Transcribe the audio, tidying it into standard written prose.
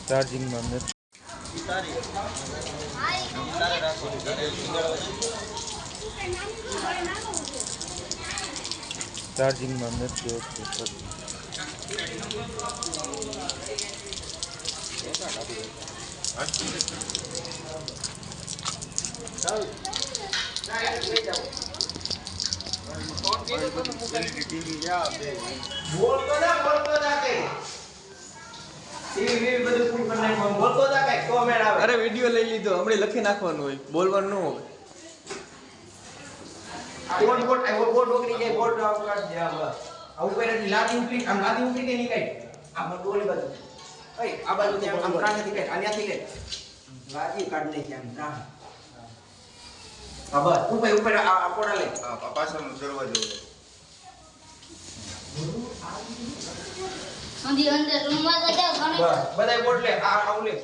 charging માં નથી charging માં નથી હોતું અરે વિડિયો લઈ લીધો હમણાં લખી નાખવાનું હોય બોલવાનું ન હોય બોટ બોટ આ બોટ ઓગળી જાય બોટ કાઢ દે આ બસ આ ઉપર એટલી લાદી ઉપડી આમ લાદી ઉપડી કે ની કાઈ આ ડોલી બાજુ ઓય આ બાજુ ત્યાં આમ ત્રાણેથી કાઈ આન્યાથી કાઈ લાદી કાઢ દે આમ ત્રાણ આ બસ ઉપર ઉપર આ પોડા લે આ પાછળનો દરવાજો અંદર રૂમમાં તો જાવ બસ બધાય બોટ લે આ આવ લે